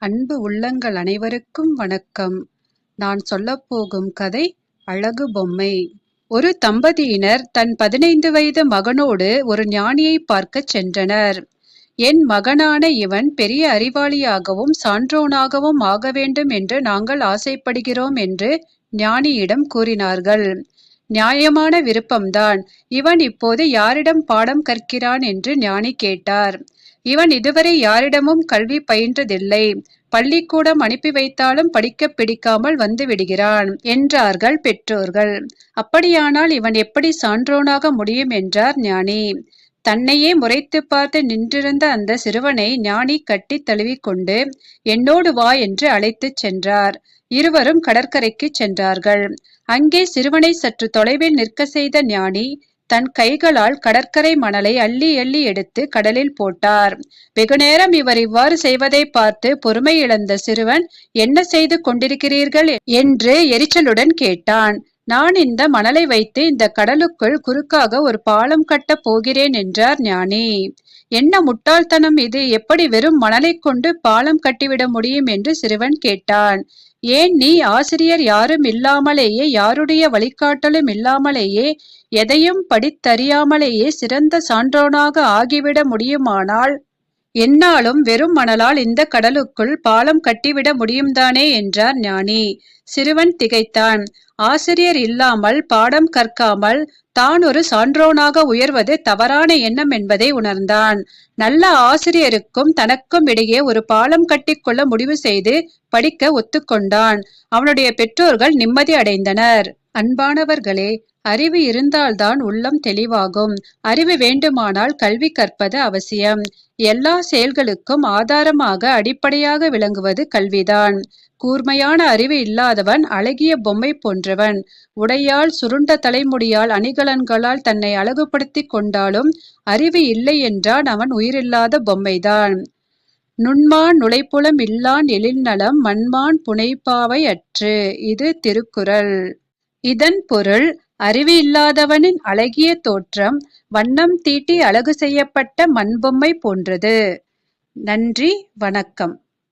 அன்பு உள்ளங்கள் அனைவருக்கும் வணக்கம். நான் சொல்லப்போகும் கதை அழகு பொம்மை. ஒரு தம்பதியினர் தன் 15 வயது மகனோடு ஒரு ஞானியை பார்க்கச் சென்றனர். என் மகனான இவன் பெரிய அறிவாளியாகவும் சான்றோனாகவும் ஆக வேண்டும் என்று நாங்கள் ஆசைப்படுகிறோம் என்று ஞானியிடம் கூறினார்கள். நியாயமான விருப்பம்தான். இவன் இப்போது யாரிடம் பாடம் கற்கிறான் என்று ஞானி கேட்டார். இவன் இதுவரை யாரிடமும் கல்வி பயின்றதில்லை. பள்ளிக்கூடம் அனுப்பி வைத்தாலும் படிக்க பிடிக்காமல் வந்து விடுகிறான் என்றார்கள் பெற்றோர்கள். அப்படியானால் இவன் எப்படி சான்றோனாக முடியும் என்றார் ஞானி. தன்னையே முறைத்து பார்த்து நின்றிருந்த அந்த சிறுவனை ஞானி கட்டி தழுவிக்கொண்டு என்னோடு வா என்று அழைத்துச் சென்றார். இருவரும் கடற்கரைக்கு சென்றார்கள். அங்கே சிறுவனை சற்று தொலைவில் நிற்க செய்த ஞானி தன் கைகளால் கடற்கரை மணலை அள்ளி அள்ளி எடுத்து கடலில் போட்டார். வெகுநேரம் இவர் இவ்வாறு செய்வதை பார்த்து பொறுமை இழந்த சிறுவன், என்ன செய்து கொண்டிருக்கிறீர்கள் என்று எரிச்சலுடன் கேட்டான். நான் இந்த மணலை வைத்து இந்த கடலுக்குள் குறுக்காக ஒரு பாலம் கட்டப் போகிறேன் என்றார் ஞானி. என்ன முட்டாள்தனம் இது! எப்படி வெறும் மணலை கொண்டு பாலம் கட்டிவிட முடியும் என்று சிறுவன் கேட்டான். ஏன், நீ ஆசிரியர் யாரும் இல்லாமலேயே, யாருடைய வழிகாட்டலும் இல்லாமலேயே, எதையும் படித்தறியாமலேயே சிறந்த சான்றோனாக ஆகிவிட முடியுமானால் என்னாலும் வெறும் மணலால் இந்த கடலுக்குள் பாலம் கட்டிவிட முடியும்தானே என்றார் ஞானி. சிறுவன் திகைத்தான். ஆசிரியர் இல்லாமல் பாடம் கற்காமல் தான் ஒரு சான்றோனாக உயர்வது தவறான எண்ணம் என்பதை உணர்ந்தான். நல்ல ஆசிரியருக்கும் தனக்கும் இடையே ஒரு பாலம் கட்டிக்கொள்ள முடிவு செய்து படிக்க ஒத்துக்கொண்டான். அவனுடைய பெற்றோர்கள் நிம்மதி அடைந்தனர். அன்பானவர்களே, அறிவு இருந்தால்தான் உள்ளம் தெளிவாகும். அறிவு வேண்டுமானால் கல்வி கற்பது அவசியம். எல்லா செயல்களுக்கும் ஆதாரமாக அடிப்படையாக விளங்குவது கல்விதான். கூர்மையான அறிவு இல்லாதவன் அழகிய பொம்மை போன்றவன். உடையால், சுருண்ட தலைமுடியால், அணிகலன்களால் தன்னை அழகுபடுத்தி கொண்டாலும் அறிவு இல்லை என்றான் அவன் உயிரில்லாத பொம்மைதான். நுண்மான் நுழைப்புலம் இல்லான் எழில்நலம் மண்மான் புனைப்பாவை அற்று. இது திருக்குறள். இதன் பொருள், அறிவு இல்லாதவனின் அழகிய தோற்றம் வண்ணம் தீட்டி அழகு செய்யப்பட்ட மண்பொம்மை போன்றது. நன்றி, வணக்கம்.